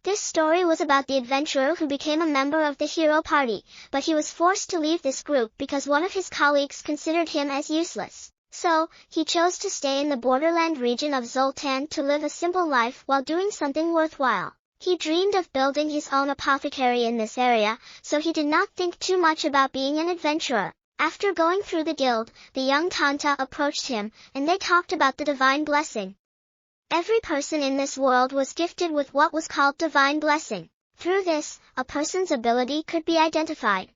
This story was about the adventurer who became a member of the hero party, but he was forced to leave this group because one of his colleagues considered him as useless. So, he chose to stay in the borderland region of Zoltan to live a simple life while doing something worthwhile. He dreamed of building his own apothecary in this area, so he did not think too much about being an adventurer. After going through the guild, the young Tanta approached him, and they talked about the divine blessing. Every person in this world was gifted with what was called divine blessing. Through this, a person's ability could be identified.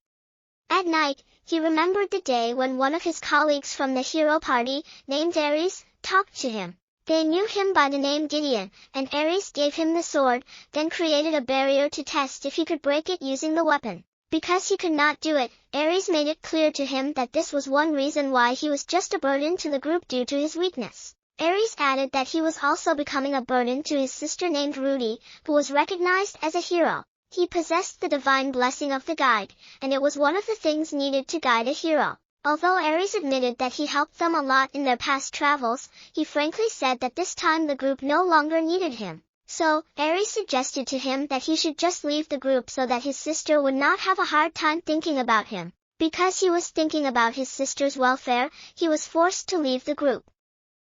At night, he remembered the day when one of his colleagues from the hero party, named Ares, talked to him. They knew him by the name Gideon, and Ares gave him the sword, then created a barrier to test if he could break it using the weapon. Because he could not do it, Ares made it clear to him that this was one reason why he was just a burden to the group due to his weakness. Ares added that he was also becoming a burden to his sister named Rudy, who was recognized as a hero. He possessed the divine blessing of the guide, and it was one of the things needed to guide a hero. Although Ares admitted that he helped them a lot in their past travels, he frankly said that this time the group no longer needed him. So, Ares suggested to him that he should just leave the group so that his sister would not have a hard time thinking about him. Because he was thinking about his sister's welfare, he was forced to leave the group.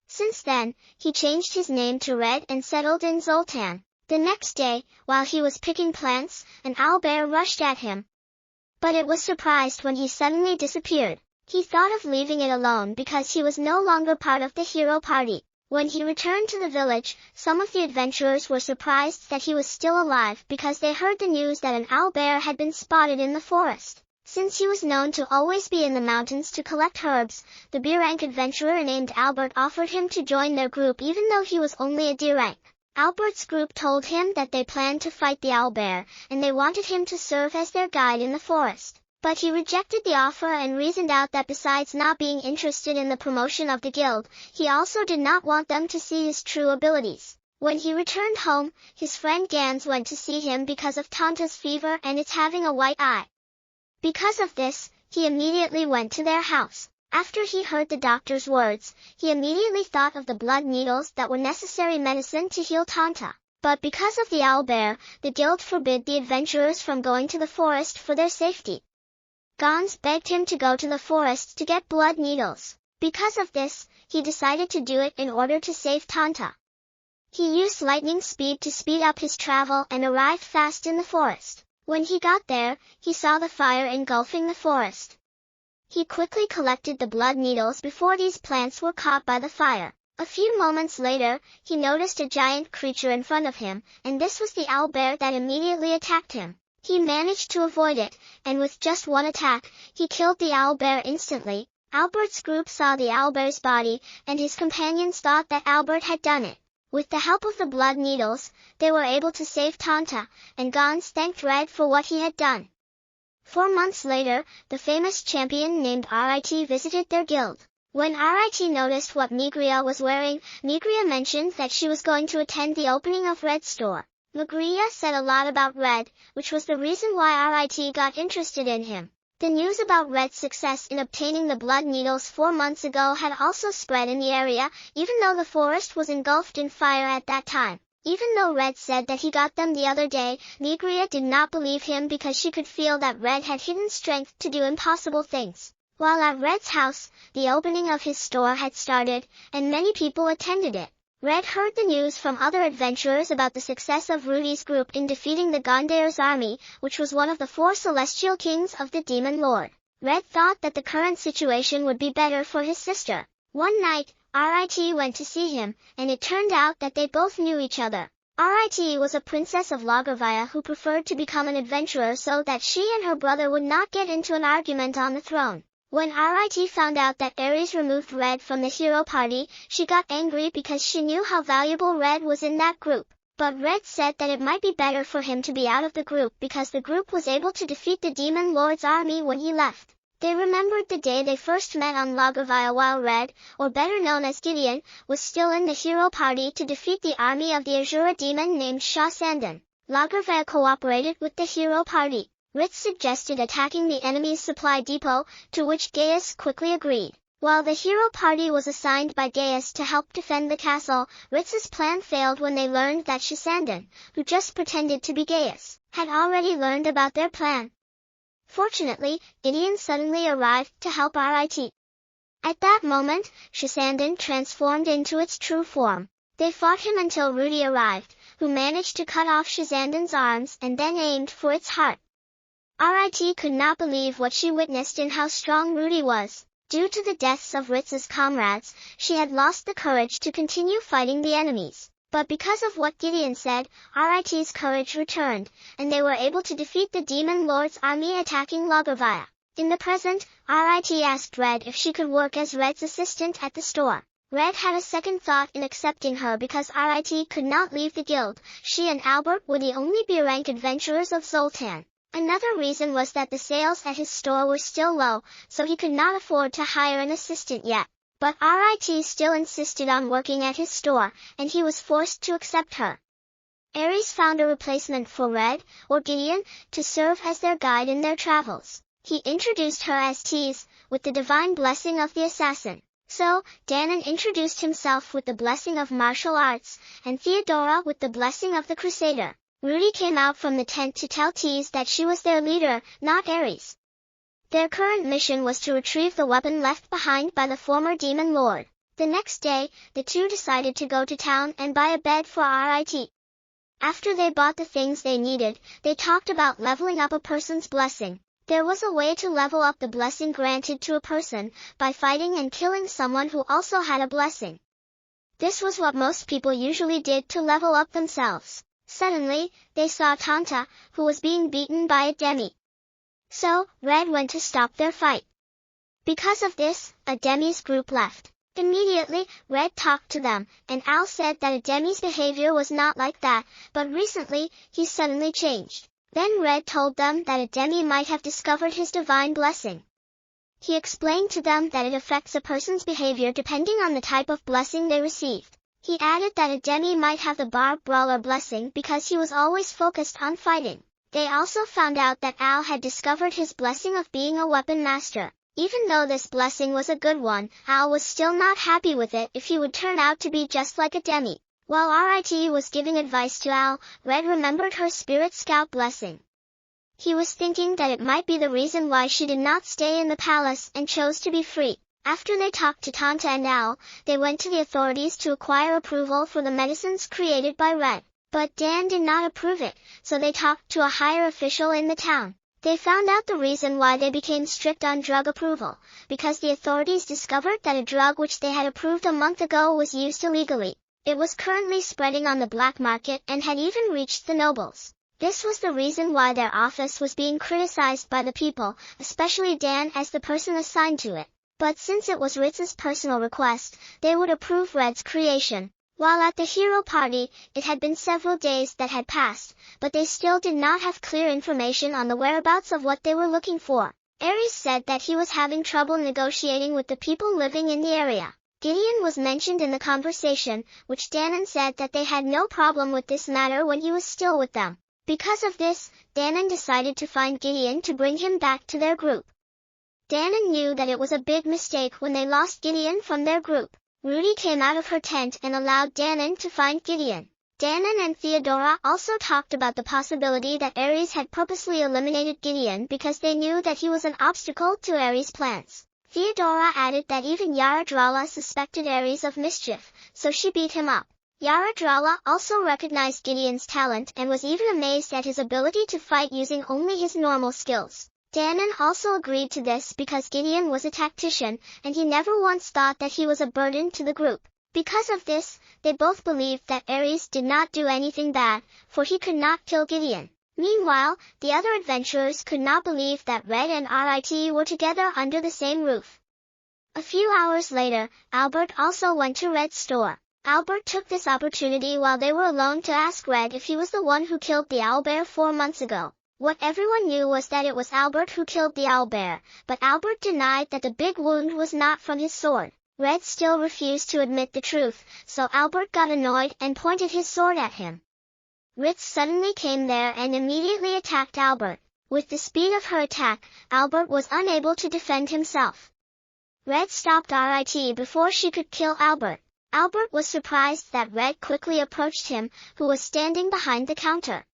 Since then, he changed his name to Red and settled in Zoltan. The next day, while he was picking plants, an owlbear rushed at him. But it was surprised when he suddenly disappeared. He thought of leaving it alone because he was no longer part of the hero party. When he returned to the village, some of the adventurers were surprised that he was still alive because they heard the news that an owlbear had been spotted in the forest. Since he was known to always be in the mountains to collect herbs, the B-rank adventurer named Albert offered him to join their group even though he was only a D-rank. Albert's group told him that they planned to fight the owlbear, and they wanted him to serve as their guide in the forest. But he rejected the offer and reasoned out that besides not being interested in the promotion of the guild, he also did not want them to see his true abilities. When he returned home, his friend Gans went to see him because of Tanta's fever and its having a white eye. Because of this, he immediately went to their house. After he heard the doctor's words, he immediately thought of the blood needles that were necessary medicine to heal Tanta. But because of the owlbear, the guild forbid the adventurers from going to the forest for their safety. Gans begged him to go to the forest to get blood needles. Because of this, he decided to do it in order to save Tanta. He used lightning speed to speed up his travel and arrived fast in the forest. When he got there, he saw the fire engulfing the forest. He quickly collected the blood needles before these plants were caught by the fire. A few moments later, he noticed a giant creature in front of him, and this was the owlbear that immediately attacked him. He managed to avoid it, and with just one attack, he killed the owlbear instantly. Albert's group saw the owlbear's body, and his companions thought that Albert had done it. With the help of the blood needles, they were able to save Tanta, and Gans thanked Red for what he had done. 4 months later, the famous champion named Rit visited their guild. When Rit noticed what Migria was wearing, Migria mentioned that she was going to attend the opening of Red's store. Migria said a lot about Red, which was the reason why Rit got interested in him. The news about Red's success in obtaining the blood needles 4 months ago had also spread in the area, even though the forest was engulfed in fire at that time. Even though Red said that he got them the other day, Migria did not believe him because she could feel that Red had hidden strength to do impossible things. While at Red's house, the opening of his store had started, and many people attended it. Red heard the news from other adventurers about the success of Rudy's group in defeating the Gondair's army, which was one of the 4 celestial kings of the Demon Lord. Red thought that the current situation would be better for his sister. One night, Rit went to see him, and it turned out that they both knew each other. Rit was a princess of Lagavia who preferred to become an adventurer so that she and her brother would not get into an argument on the throne. When Rit found out that Ares removed Red from the hero party, she got angry because she knew how valuable Red was in that group. But Red said that it might be better for him to be out of the group because the group was able to defeat the Demon Lord's army when he left. They remembered the day they first met on Lagavia while Red, or better known as Gideon, was still in the hero party to defeat the army of the Azura demon named Shah Sandan. Lagavia cooperated with the hero party. Ritz suggested attacking the enemy's supply depot, to which Gaius quickly agreed. While the hero party was assigned by Gaius to help defend the castle, Ritz's plan failed when they learned that Shisandan, who just pretended to be Gaius, had already learned about their plan. Fortunately, Gideon suddenly arrived to help Rit. At that moment, Shisandan transformed into its true form. They fought him until Rudy arrived, who managed to cut off Shisandan's arms and then aimed for its heart. Rit could not believe what she witnessed in how strong Rudy was. Due to the deaths of Ritz's comrades, she had lost the courage to continue fighting the enemies. But because of what Gideon said, Rit's courage returned, and they were able to defeat the Demon Lord's army attacking Logorvia. In the present, Rit asked Red if she could work as Red's assistant at the store. Red had a second thought in accepting her because Rit could not leave the guild. She and Albert were the only B-rank adventurers of Zoltan. Another reason was that the sales at his store were still low, so he could not afford to hire an assistant yet. But Rit still insisted on working at his store, and he was forced to accept her. Ares found a replacement for Red, or Gideon, to serve as their guide in their travels. He introduced her as Tease, with the divine blessing of the assassin. So, Danon introduced himself with the blessing of martial arts, and Theodora with the blessing of the crusader. Rudy came out from the tent to tell Tease that she was their leader, not Ares. Their current mission was to retrieve the weapon left behind by the former Demon Lord. The next day, the two decided to go to town and buy a bed for Rit. After they bought the things they needed, they talked about leveling up a person's blessing. There was a way to level up the blessing granted to a person, by fighting and killing someone who also had a blessing. This was what most people usually did to level up themselves. Suddenly, they saw Tanta, who was being beaten by a demi. So, Red went to stop their fight. Because of this, a demi's group left. Immediately, Red talked to them, and Al said that a demi's behavior was not like that, but recently, he suddenly changed. Then Red told them that a demi might have discovered his divine blessing. He explained to them that it affects a person's behavior depending on the type of blessing they received. He added that a demi might have the Barb Brawler blessing because he was always focused on fighting. They also found out that Al had discovered his blessing of being a weapon master. Even though this blessing was a good one, Al was still not happy with it if he would turn out to be just like a demi. While Rit was giving advice to Al, Red remembered her Spirit Scout blessing. He was thinking that it might be the reason why she did not stay in the palace and chose to be free. After they talked to Tanta and Al, they went to the authorities to acquire approval for the medicines created by Red. But Dan did not approve it, so they talked to a higher official in the town. They found out the reason why they became strict on drug approval, because the authorities discovered that a drug which they had approved a month ago was used illegally. It was currently spreading on the black market and had even reached the nobles. This was the reason why their office was being criticized by the people, especially Dan as the person assigned to it. But since it was Ritz's personal request, they would approve Red's creation. While at the hero party, it had been several days that had passed, but they still did not have clear information on the whereabouts of what they were looking for. Ares said that he was having trouble negotiating with the people living in the area. Gideon was mentioned in the conversation, which Danon said that they had no problem with this matter when he was still with them. Because of this, Danon decided to find Gideon to bring him back to their group. Danon knew that it was a big mistake when they lost Gideon from their group. Rudy came out of her tent and allowed Danon to find Gideon. Danon and Theodora also talked about the possibility that Ares had purposely eliminated Gideon because they knew that he was an obstacle to Ares' plans. Theodora added that even Yaradrala suspected Ares of mischief, so she beat him up. Yaradrala also recognized Gideon's talent and was even amazed at his ability to fight using only his normal skills. Danon also agreed to this because Gideon was a tactician, and he never once thought that he was a burden to the group. Because of this, they both believed that Ares did not do anything bad, for he could not kill Gideon. Meanwhile, the other adventurers could not believe that Red and Rit were together under the same roof. A few hours later, Albert also went to Red's store. Albert took this opportunity while they were alone to ask Red if he was the one who killed the owlbear 4 months ago. What everyone knew was that it was Albert who killed the owlbear, but Albert denied that the big wound was not from his sword. Red still refused to admit the truth, so Albert got annoyed and pointed his sword at him. Ritz suddenly came there and immediately attacked Albert. With the speed of her attack, Albert was unable to defend himself. Red stopped RIT before she could kill Albert. Albert was surprised that Red quickly approached him, who was standing behind the counter.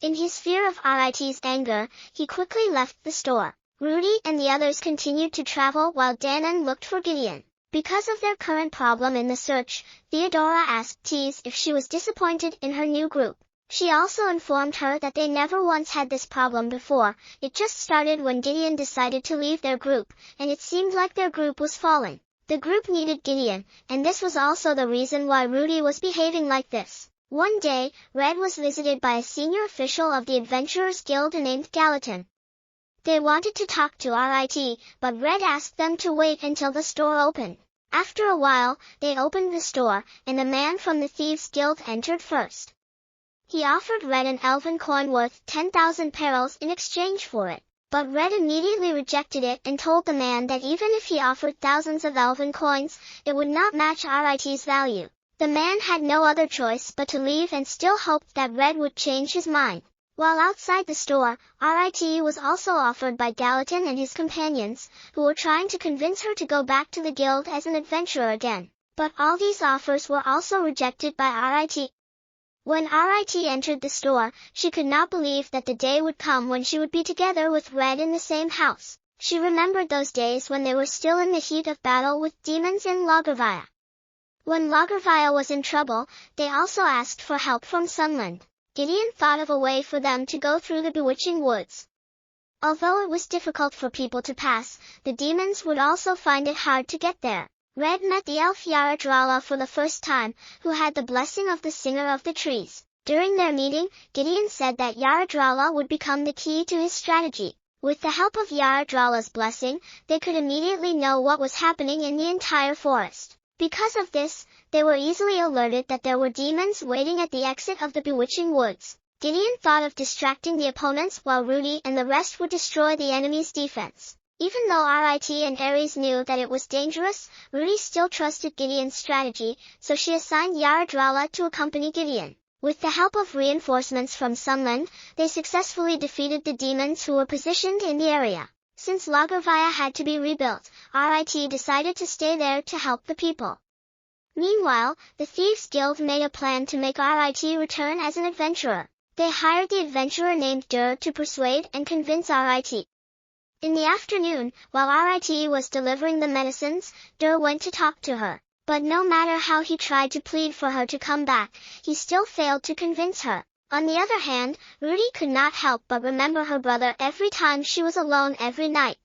In his fear of RIT's anger, he quickly left the store. Rudy and the others continued to travel while Danon looked for Gideon. Because of their current problem in the search, Theodora asked Tease if she was disappointed in her new group. She also informed her that they never once had this problem before. It just started when Gideon decided to leave their group, and it seemed like their group was falling. The group needed Gideon, and this was also the reason why Rudy was behaving like this. One day, Red was visited by a senior official of the Adventurers Guild named Gallatin. They wanted to talk to RIT, but Red asked them to wait until the store opened. After a while, they opened the store, and a man from the Thieves Guild entered first. He offered Red an elven coin worth 10,000 perils in exchange for it, but Red immediately rejected it and told the man that even if he offered thousands of elven coins, it would not match RIT's value. The man had no other choice but to leave and still hoped that Red would change his mind. While outside the store, RIT was also offered by Gallatin and his companions, who were trying to convince her to go back to the guild as an adventurer again. But all these offers were also rejected by RIT. When RIT entered the store, she could not believe that the day would come when she would be together with Red in the same house. She remembered those days when they were still in the heat of battle with demons in Lagervia. When Lagervia was in trouble, they also asked for help from Sunland. Gideon thought of a way for them to go through the bewitching woods. Although it was difficult for people to pass, the demons would also find it hard to get there. Red met the elf Yaradrala for the first time, who had the blessing of the Singer of the Trees. During their meeting, Gideon said that Yaradrala would become the key to his strategy. With the help of Yaradrala's blessing, they could immediately know what was happening in the entire forest. Because of this, they were easily alerted that there were demons waiting at the exit of the bewitching woods. Gideon thought of distracting the opponents while Rudy and the rest would destroy the enemy's defense. Even though RIT and Ares knew that it was dangerous, Rudy still trusted Gideon's strategy, so she assigned Yaradrala to accompany Gideon. With the help of reinforcements from Sunland, they successfully defeated the demons who were positioned in the area. Since Lagervia had to be rebuilt, RIT decided to stay there to help the people. Meanwhile, the Thieves Guild made a plan to make RIT return as an adventurer. They hired the adventurer named Dur to persuade and convince RIT. In the afternoon, while RIT was delivering the medicines, Dur went to talk to her. But no matter how he tried to plead for her to come back, he still failed to convince her. On the other hand, Rudy could not help but remember her brother every time she was alone every night.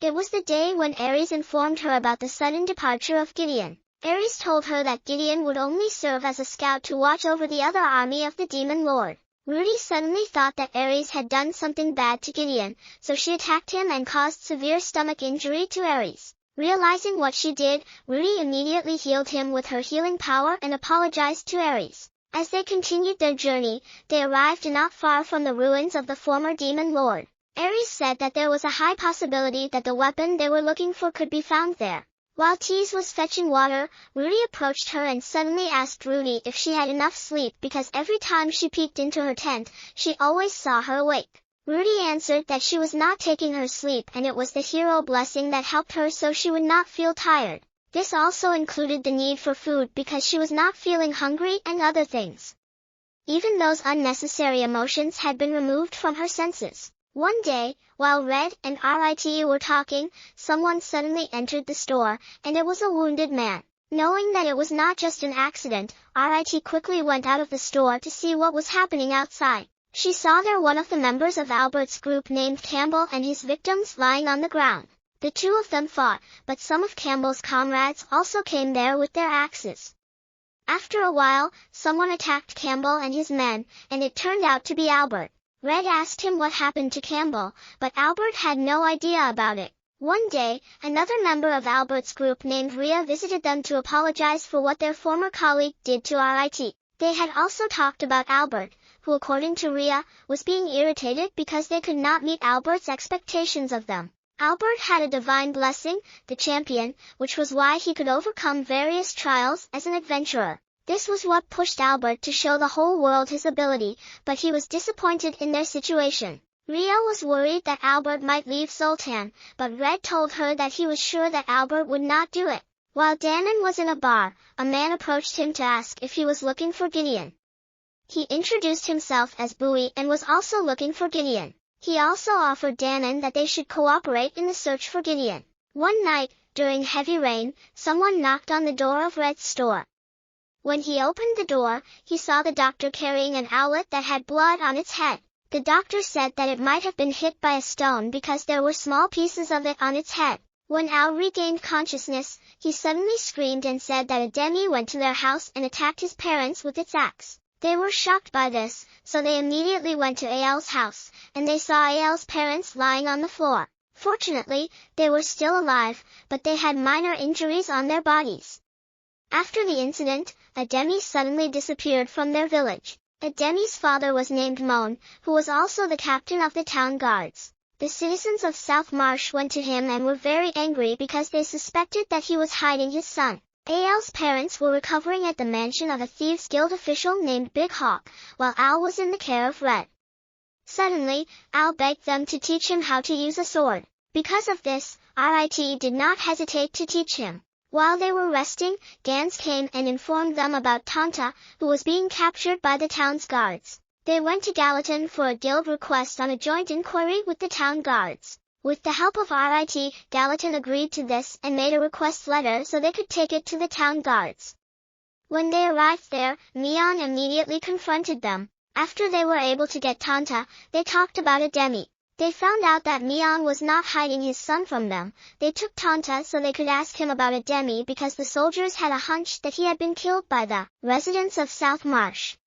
It was the day when Ares informed her about the sudden departure of Gideon. Ares told her that Gideon would only serve as a scout to watch over the other army of the Demon Lord. Rudy suddenly thought that Ares had done something bad to Gideon, so she attacked him and caused severe stomach injury to Ares. Realizing what she did, Rudy immediately healed him with her healing power and apologized to Ares. As they continued their journey, they arrived not far from the ruins of the former Demon Lord. Ares said that there was a high possibility that the weapon they were looking for could be found there. While Tease was fetching water, Rudy approached her and suddenly asked Rudy if she had enough sleep because every time she peeked into her tent, she always saw her awake. Rudy answered that she was not taking her sleep and it was the hero blessing that helped her so she would not feel tired. This also included the need for food because she was not feeling hungry and other things. Even those unnecessary emotions had been removed from her senses. One day, while Red and RIT were talking, someone suddenly entered the store, and it was a wounded man. Knowing that it was not just an accident, RIT quickly went out of the store to see what was happening outside. She saw there one of the members of Albert's group named Campbell and his victims lying on the ground. The two of them fought, but some of Campbell's comrades also came there with their axes. After a while, someone attacked Campbell and his men, and it turned out to be Albert. Red asked him what happened to Campbell, but Albert had no idea about it. One day, another member of Albert's group named Rhea visited them to apologize for what their former colleague did to RIT. They had also talked about Albert, who according to Rhea, was being irritated because they could not meet Albert's expectations of them. Albert had a divine blessing, the champion, which was why he could overcome various trials as an adventurer. This was what pushed Albert to show the whole world his ability, but he was disappointed in their situation. Ria was worried that Albert might leave Zoltan, but Red told her that he was sure that Albert would not do it. While Danon was in a bar, a man approached him to ask if he was looking for Gideon. He introduced himself as Bowie and was also looking for Gideon. He also offered Danon that they should cooperate in the search for Gideon. One night, during heavy rain, someone knocked on the door of Red's store. When he opened the door, he saw the doctor carrying an owlet that had blood on its head. The doctor said that it might have been hit by a stone because there were small pieces of it on its head. When Al regained consciousness, he suddenly screamed and said that a demi went to their house and attacked his parents with its axe. They were shocked by this, so they immediately went to Al's house, and they saw Al's parents lying on the floor. Fortunately, they were still alive, but they had minor injuries on their bodies. After the incident, a demi suddenly disappeared from their village. Ademi's father was named Moan, who was also the captain of the town guards. The citizens of South Marsh went to him and were very angry because they suspected that he was hiding his son. Al's parents were recovering at the mansion of a Thieves Guild official named Big Hawk, while Al was in the care of Red. Suddenly, Al begged them to teach him how to use a sword. Because of this, RIT did not hesitate to teach him. While they were resting, Gans came and informed them about Tanta, who was being captured by the town's guards. They went to Gallatin for a guild request on a joint inquiry with the town guards. With the help of RIT, Gallatin agreed to this and made a request letter so they could take it to the town guards. When they arrived there, Neon immediately confronted them. After they were able to get Tanta, they talked about a demi. They found out that Neon was not hiding his son from them. They took Tanta so they could ask him about a demi because the soldiers had a hunch that he had been killed by the residents of South Marsh.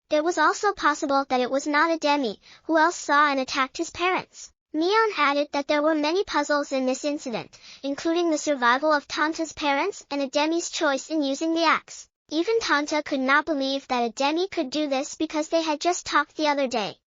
It was also possible that it was not a demi, who else saw and attacked his parents. Neon added that there were many puzzles in this incident, including the survival of Tanta's parents and a demi's choice in using the axe. Even Tanta could not believe that a demi could do this because they had just talked the other day.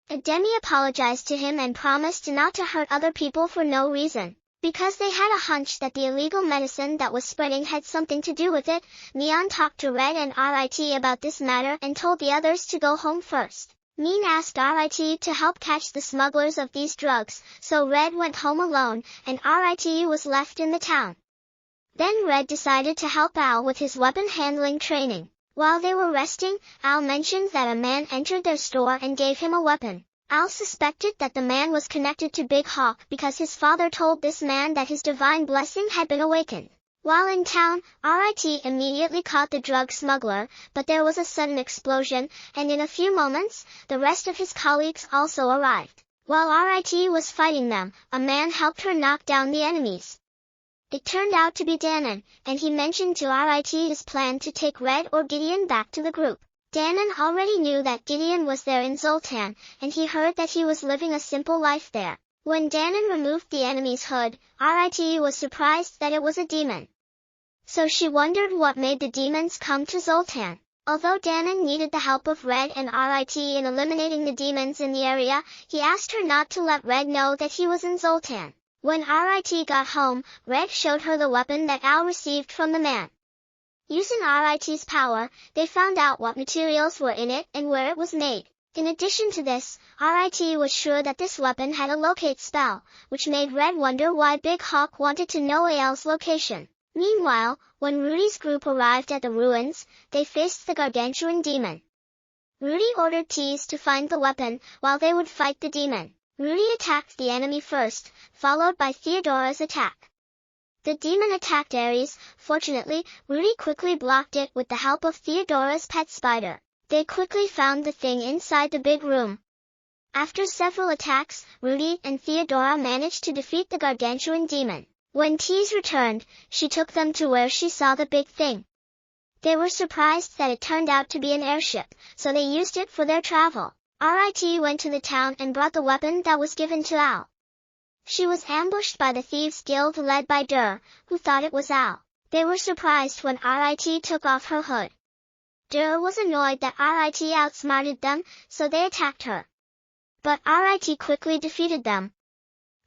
A demi apologized to him and promised not to hurt other people for no reason. Because they had a hunch that the illegal medicine that was spreading had something to do with it, Neon talked to Red and RIT about this matter and told the others to go home first. Neon asked RIT to help catch the smugglers of these drugs, so Red went home alone, and RIT was left in the town. Then Red decided to help Al with his weapon handling training. While they were resting, Al mentioned that a man entered their store and gave him a weapon. Al suspected that the man was connected to Big Hawk because his father told this man that his divine blessing had been awakened. While in town, RIT immediately caught the drug smuggler, but there was a sudden explosion, and in a few moments, the rest of his colleagues also arrived. While RIT was fighting them, a man helped her knock down the enemies. It turned out to be Danon, and he mentioned to RIT his plan to take Red or Gideon back to the group. Danon already knew that Gideon was there in Zoltan, and he heard that he was living a simple life there. When Danon removed the enemy's hood, RIT was surprised that it was a demon. So she wondered what made the demons come to Zoltan. Although Danon needed the help of Red and RIT in eliminating the demons in the area, he asked her not to let Red know that he was in Zoltan. When RIT got home, Red showed her the weapon that Al received from the man. Using RIT's power, they found out what materials were in it and where it was made. In addition to this, RIT was sure that this weapon had a locate spell, which made Red wonder why Big Hawk wanted to know Al's location. Meanwhile, when Rudy's group arrived at the ruins, they faced the gargantuan demon. Rudy ordered Tease to find the weapon, while they would fight the demon. Rudy attacked the enemy first, followed by Theodora's attack. The demon attacked Ares. Fortunately, Rudy quickly blocked it with the help of Theodora's pet spider. They quickly found the thing inside the big room. After several attacks, Rudy and Theodora managed to defeat the gargantuan demon. When Tease returned, she took them to where she saw the big thing. They were surprised that it turned out to be an airship, so they used it for their travel. RIT went to the town and brought the weapon that was given to Al. She was ambushed by the Thieves Guild led by Dur, who thought it was Al. They were surprised when RIT took off her hood. Dur was annoyed that RIT outsmarted them, so they attacked her. But RIT quickly defeated them.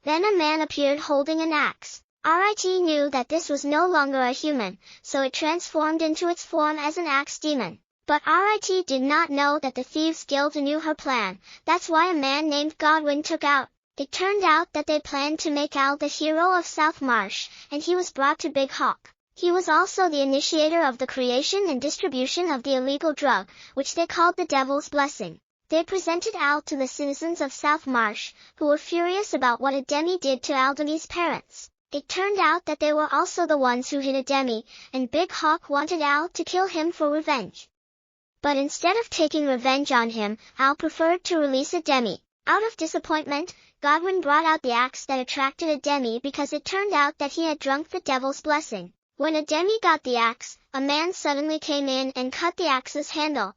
Then a man appeared holding an axe. RIT knew that this was no longer a human, so it transformed into its form as an axe demon. But RIT did not know that the Thieves Guild knew her plan. That's why a man named Godwin took out. It turned out that they planned to make Al the hero of South Marsh, and he was brought to Big Hawk. He was also the initiator of the creation and distribution of the illegal drug, which they called the Devil's Blessing. They presented Al to the citizens of South Marsh, who were furious about what Ademi did to Aldemi's parents. It turned out that they were also the ones who hid Ademi, and Big Hawk wanted Al to kill him for revenge. But instead of taking revenge on him, Al preferred to release Ademi. Out of disappointment, Godwin brought out the axe that attracted Ademi because it turned out that he had drunk the Devil's Blessing. When Ademi got the axe, a man suddenly came in and cut the axe's handle.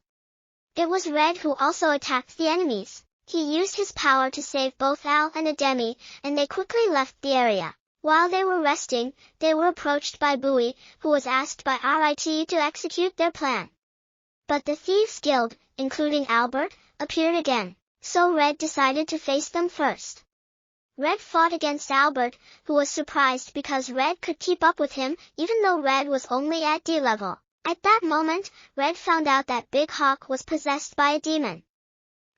It was Red who also attacked the enemies. He used his power to save both Al and Ademi, and they quickly left the area. While they were resting, they were approached by Bowie, who was asked by RIT to execute their plan. But the Thieves Guild, including Albert, appeared again, so Red decided to face them first. Red fought against Albert, who was surprised because Red could keep up with him, even though Red was only at D level. At that moment, Red found out that Big Hawk was possessed by a demon.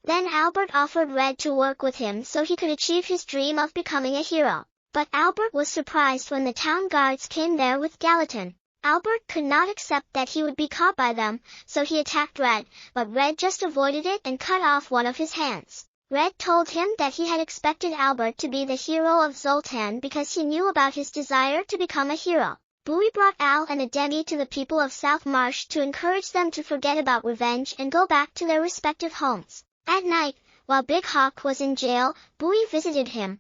Then Albert offered Red to work with him so he could achieve his dream of becoming a hero. But Albert was surprised when the town guards came there with Gallatin. Albert could not accept that he would be caught by them, so he attacked Red, but Red just avoided it and cut off one of his hands. Red told him that he had expected Albert to be the hero of Zoltan because he knew about his desire to become a hero. Bowie brought Al and Ademi to the people of South Marsh to encourage them to forget about revenge and go back to their respective homes. At night, while Big Hawk was in jail, Bowie visited him.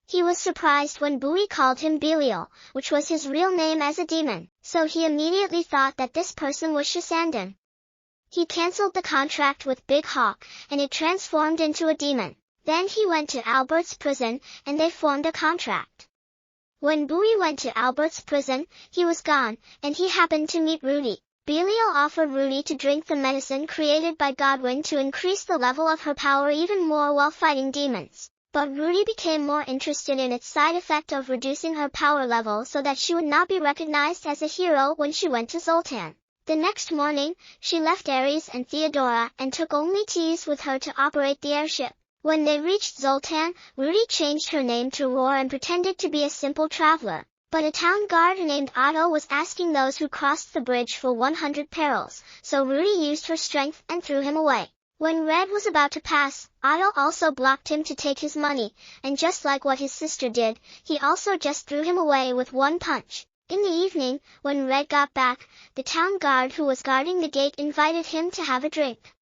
He was surprised when Bowie called him Belial, which was his real name as a demon, so he immediately thought that this person was Shasandan. He cancelled the contract with Big Hawk, and it transformed into a demon. Then he went to Albert's prison, and they formed a contract. When Bowie went to Albert's prison, he was gone, and he happened to meet Rudy. Belial offered Rudy to drink the medicine created by Godwin to increase the level of her power even more while fighting demons. But Rudy became more interested in its side effect of reducing her power level so that she would not be recognized as a hero when she went to Zoltan. The next morning, she left Ares and Theodora and took only Tease with her to operate the airship. When they reached Zoltan, Rudy changed her name to Roar and pretended to be a simple traveler. But a town guard named Otto was asking those who crossed the bridge for 100 perils, so Rudy used her strength and threw him away. When Red was about to pass, Otto also blocked him to take his money, and just like what his sister did, he also just threw him away with one punch. In the evening, when Red got back, the town guard who was guarding the gate invited him to have a drink.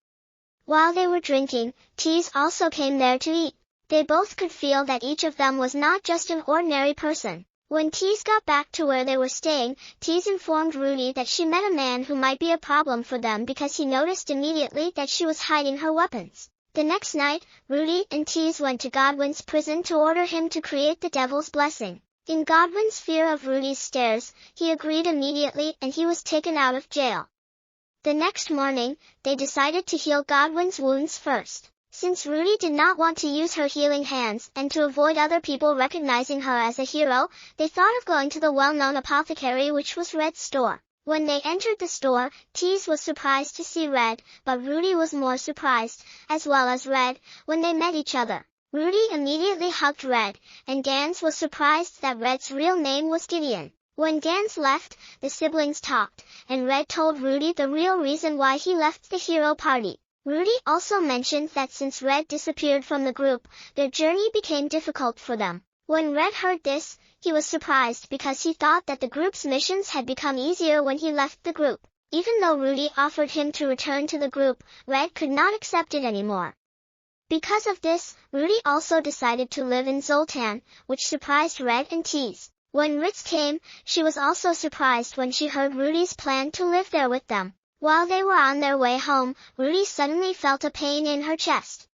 While they were drinking, Tease also came there to eat. They both could feel that each of them was not just an ordinary person. When Tease got back to where they were staying, Tease informed Rudy that she met a man who might be a problem for them because he noticed immediately that she was hiding her weapons. The next night, Rudy and Tease went to Godwin's prison to order him to create the Devil's Blessing. In Godwin's fear of Rudy's stares, he agreed immediately and he was taken out of jail. The next morning, they decided to heal Godwin's wounds first. Since Rudy did not want to use her healing hands and to avoid other people recognizing her as a hero, they thought of going to the well-known apothecary, which was Red's store. When they entered the store, Tease was surprised to see Red, but Rudy was more surprised, as well as Red, when they met each other. Rudy immediately hugged Red, and Gans was surprised that Red's real name was Gideon. When Gans left, the siblings talked, and Red told Rudy the real reason why he left the hero party. Rudy also mentioned that since Red disappeared from the group, their journey became difficult for them. When Red heard this, he was surprised because he thought that the group's missions had become easier when he left the group. Even though Rudy offered him to return to the group, Red could not accept it anymore. Because of this, Rudy also decided to live in Zoltan, which surprised Red and Tease. When Ritz came, she was also surprised when she heard Rudy's plan to live there with them. While they were on their way home, Rudy suddenly felt a pain in her chest.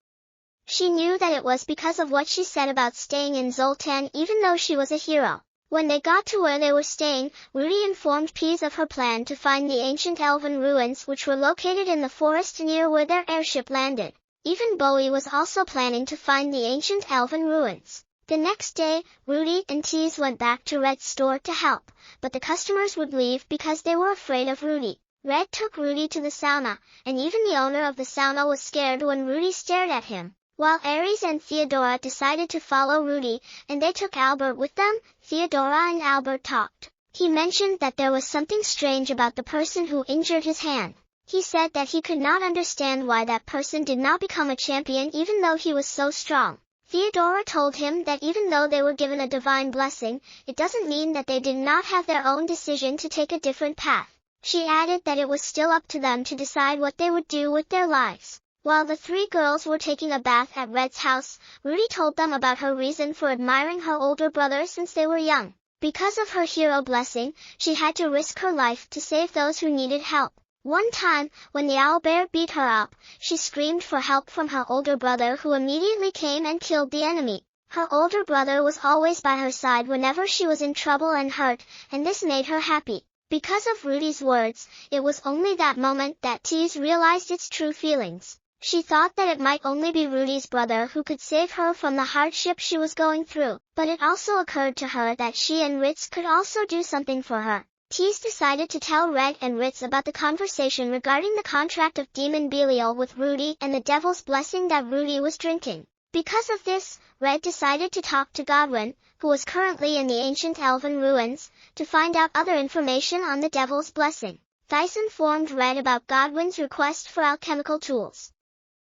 She knew that it was because of what she said about staying in Zoltan even though she was a hero. When they got to where they were staying, Rudy informed Pease of her plan to find the ancient elven ruins which were located in the forest near where their airship landed. Even Bowie was also planning to find the ancient elven ruins. The next day, Rudy and Tease went back to Red's store to help, but the customers would leave because they were afraid of Rudy. Red took Rudy to the sauna, and even the owner of the sauna was scared when Rudy stared at him. While Aries and Theodora decided to follow Rudy, and they took Albert with them, Theodora and Albert talked. He mentioned that there was something strange about the person who injured his hand. He said that he could not understand why that person did not become a champion even though he was so strong. Theodora told him that even though they were given a divine blessing, it doesn't mean that they did not have their own decision to take a different path. She added that it was still up to them to decide what they would do with their lives. While the three girls were taking a bath at Red's house, Rudy told them about her reason for admiring her older brother since they were young. Because of her hero blessing, she had to risk her life to save those who needed help. One time, when the owlbear beat her up, she screamed for help from her older brother who immediately came and killed the enemy. Her older brother was always by her side whenever she was in trouble and hurt, and this made her happy. Because of Rudy's words, it was only that moment that Tease realized its true feelings. She thought that it might only be Rudy's brother who could save her from the hardship she was going through, but it also occurred to her that she and Ritz could also do something for her. Tease decided to tell Red and Ritz about the conversation regarding the contract of Demon Belial with Rudy and the devil's blessing that Rudy was drinking. Because of this, Red decided to talk to Godwin, who was currently in the ancient elven ruins, to find out other information on the devil's blessing. Thais informed Red about Godwin's request for alchemical tools.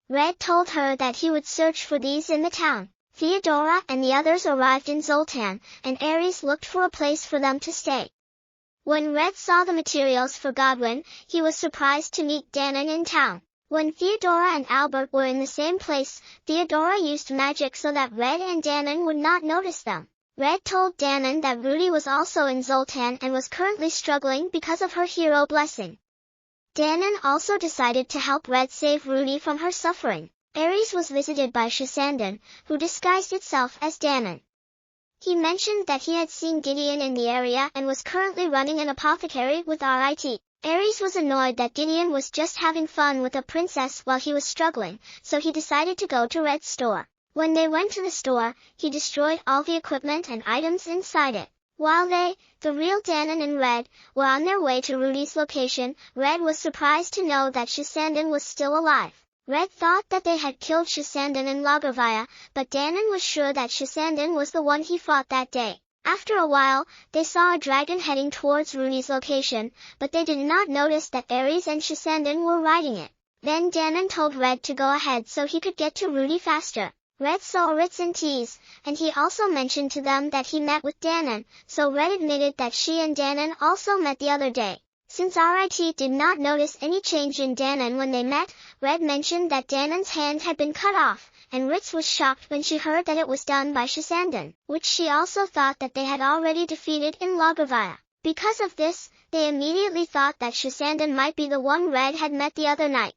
Red told her that he would search for these in the town. Theodora and the others arrived in Zoltan, and Ares looked for a place for them to stay. When Red saw the materials for Godwin, he was surprised to meet Danon in town. When Theodora and Albert were in the same place, Theodora used magic so that Red and Danon would not notice them. Red told Danon that Rudy was also in Zoltan and was currently struggling because of her hero blessing. Danon also decided to help Red save Rudy from her suffering. Ares was visited by Shasandan, who disguised itself as Danon. He mentioned that he had seen Gideon in the area and was currently running an apothecary with RIT. Ares was annoyed that Gideon was just having fun with a princess while he was struggling, so he decided to go to Red's store. When they went to the store, he destroyed all the equipment and items inside it. While they, the real Danon and Red, were on their way to Rudy's location, Red was surprised to know that Shasandan was still alive. Red thought that they had killed Shasandan in Lagavaya, but Danon was sure that Shasandan was the one he fought that day. After a while, they saw a dragon heading towards Rudy's location, but they did not notice that Ares and Shasandan were riding it. Then Danon told Red to go ahead so he could get to Rudy faster. Red saw Ritz and Tease, and he also mentioned to them that he met with Danon, so Red admitted that she and Danon also met the other day. Since RIT did not notice any change in Danon when they met, Red mentioned that Danon's hand had been cut off, and Ritz was shocked when she heard that it was done by Shasandan, which she also thought that they had already defeated in Lagavaya. Because of this, they immediately thought that Shasandan might be the one Red had met the other night.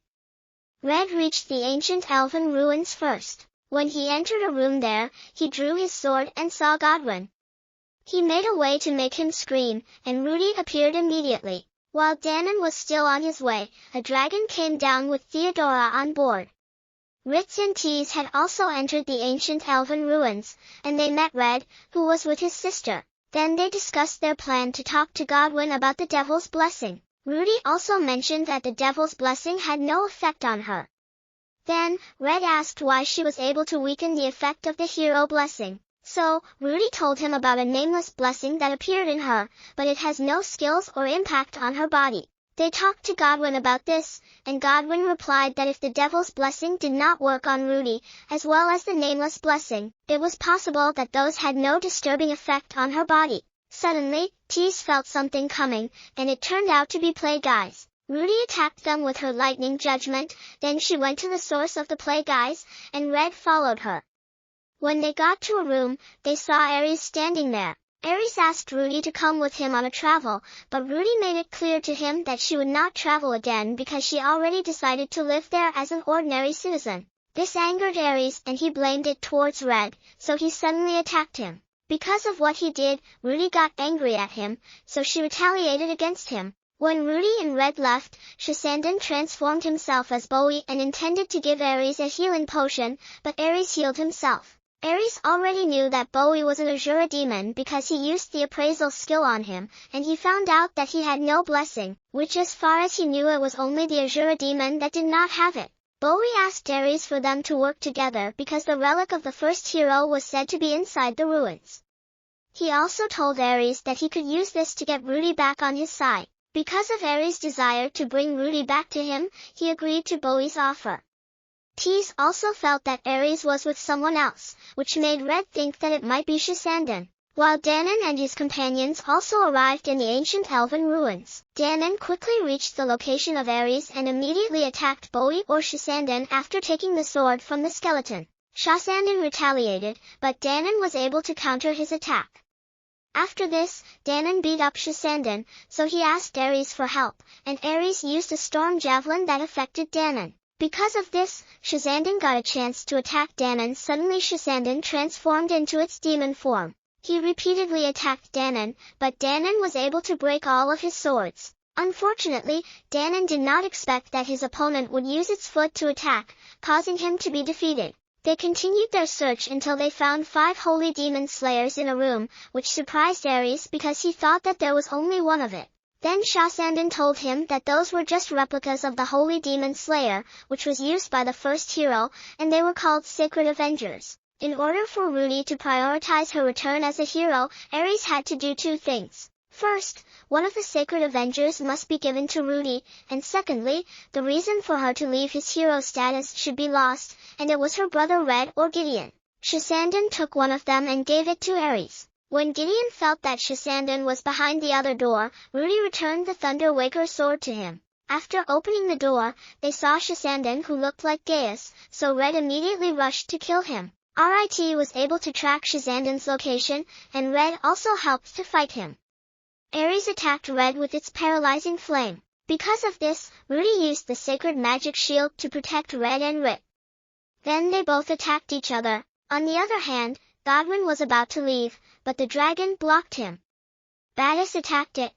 Red reached the ancient elven ruins first. When he entered a room there, he drew his sword and saw Godwin. He made a way to make him scream, and Rudy appeared immediately. While Danon was still on his way, a dragon came down with Theodora on board. Ritz and Tease had also entered the ancient elven ruins, and they met Red, who was with his sister. Then they discussed their plan to talk to Godwin about the devil's blessing. Rudy also mentioned that the devil's blessing had no effect on her. Then, Red asked why she was able to weaken the effect of the hero blessing. So, Rudy told him about a nameless blessing that appeared in her, but it has no skills or impact on her body. They talked to Godwin about this, and Godwin replied that if the devil's blessing did not work on Rudy, as well as the nameless blessing, it was possible that those had no disturbing effect on her body. Suddenly, Tease felt something coming, and it turned out to be Plague Eyes. Rudy attacked them with her lightning judgment, then she went to the source of the Plague Eyes, and Red followed her. When they got to a room, they saw Ares standing there. Ares asked Rudy to come with him on a travel, but Rudy made it clear to him that she would not travel again because she already decided to live there as an ordinary citizen. This angered Ares and he blamed it towards Red, so he suddenly attacked him. Because of what he did, Rudy got angry at him, so she retaliated against him. When Rudy and Red left, Shasandan transformed himself as Bowie and intended to give Ares a healing potion, but Ares healed himself. Ares already knew that Bowie was an Azura demon because he used the appraisal skill on him, and he found out that he had no blessing, which as far as he knew it was only the Azura demon that did not have it. Bowie asked Ares for them to work together because the relic of the first hero was said to be inside the ruins. He also told Ares that he could use this to get Rudy back on his side. Because of Ares' desire to bring Rudy back to him, he agreed to Bowie's offer. Tease also felt that Ares was with someone else, which made Red think that it might be Shasandan. While Danon and his companions also arrived in the ancient elven ruins, Danon quickly reached the location of Ares and immediately attacked Bowie or Shasandan after taking the sword from the skeleton. Shasandan retaliated, but Danon was able to counter his attack. After this, Danon beat up Shasandan, so he asked Ares for help, and Ares used a storm javelin that affected Danon. Because of this, Shasandan got a chance to attack Danon. Suddenly Shasandan transformed into its demon form. He repeatedly attacked Danon, but Danon was able to break all of his swords. Unfortunately, Danon did not expect that his opponent would use its foot to attack, causing him to be defeated. They continued their search until they found 5 holy demon slayers in a room, which surprised Ares because he thought that there was only one of it. Then Shasandan told him that those were just replicas of the Holy Demon Slayer, which was used by the first hero, and they were called Sacred Avengers. In order for Rudy to prioritize her return as a hero, Ares had to do 2 things. First, one of the Sacred Avengers must be given to Rudy, and secondly, the reason for her to leave his hero status should be lost, and it was her brother Red or Gideon. Shasandan took one of them and gave it to Ares. When Gideon felt that Shasandan was behind the other door, Rudy returned the Thunder Waker sword to him. After opening the door, they saw Shasandan who looked like Gaius, so Red immediately rushed to kill him. RIT was able to track Shasandan's location, and Red also helped to fight him. Ares attacked Red with its paralyzing flame. Because of this, Rudy used the sacred magic shield to protect Red and Rit. Then they both attacked each other. On the other hand, Godwin was about to leave, but the dragon blocked him. Banished attacked it.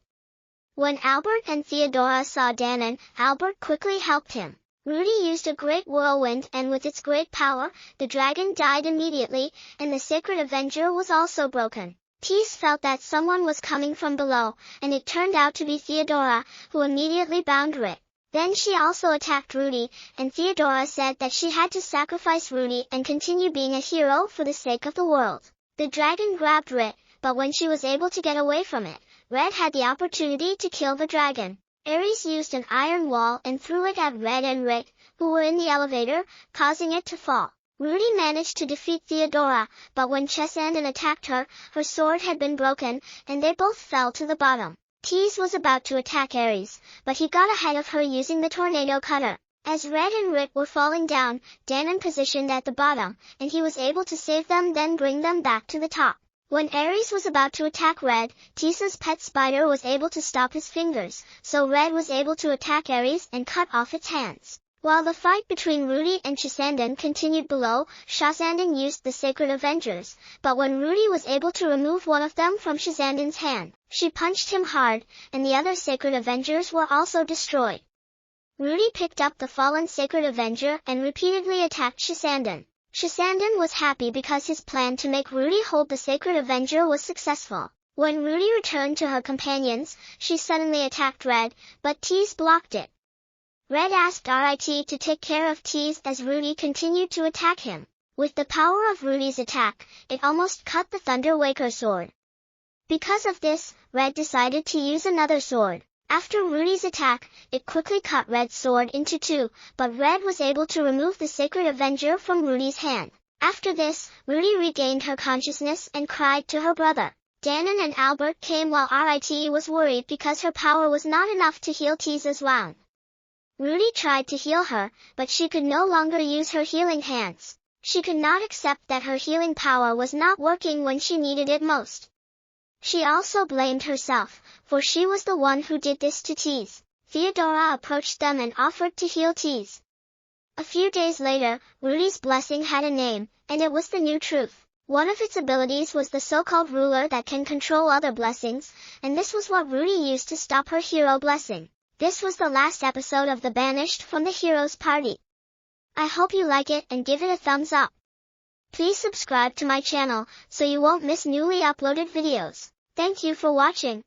When Albert and Theodora saw Danon, Albert quickly helped him. Rudy used a great whirlwind and with its great power, the dragon died immediately, and the Sacred Avenger was also broken. Tease felt that someone was coming from below, and it turned out to be Theodora, who immediately bound Rit. Then she also attacked Rudy, and Theodora said that she had to sacrifice Rudy and continue being a hero for the sake of the world. The dragon grabbed Rit, but when she was able to get away from it, Red had the opportunity to kill the dragon. Ares used an iron wall and threw it at Red and Rit, who were in the elevator, causing it to fall. Rudy managed to defeat Theodora, but when Shasandan attacked her, her sword had been broken, and they both fell to the bottom. Tease was about to attack Ares, but he got ahead of her using the tornado cutter. As Red and Rit were falling down, Danon positioned at the bottom, and he was able to save them then bring them back to the top. When Ares was about to attack Red, Tease's pet spider was able to stop his fingers, so Red was able to attack Ares and cut off its hands. While the fight between Rudy and Shasandan continued below, Shasandan used the Sacred Avengers, but when Rudy was able to remove one of them from Shasandan's hand, she punched him hard, and the other Sacred Avengers were also destroyed. Rudy picked up the fallen Sacred Avenger and repeatedly attacked Shasandan. Shasandan was happy because his plan to make Rudy hold the Sacred Avenger was successful. When Rudy returned to her companions, she suddenly attacked Red, but Tease blocked it. Red asked RIT to take care of Tease as Rudy continued to attack him. With the power of Rudy's attack, it almost cut the Thunder Waker sword. Because of this, Red decided to use another sword. After Rudy's attack, it quickly cut Red's sword into 2, but Red was able to remove the Sacred Avenger from Rudy's hand. After this, Rudy regained her consciousness and cried to her brother. Danon and Albert came while RIT was worried because her power was not enough to heal Tease's wound. Rudy tried to heal her, but she could no longer use her healing hands. She could not accept that her healing power was not working when she needed it most. She also blamed herself, for she was the one who did this to Tease. Theodora approached them and offered to heal Tease. A few days later, Rudy's blessing had a name, and it was the New Truth. One of its abilities was the so-called ruler that can control other blessings, and this was what Rudy used to stop her hero blessing. This was the last episode of The Banished from the Heroes Party. I hope you like it and give it a thumbs up. Please subscribe to my channel so you won't miss newly uploaded videos. Thank you for watching.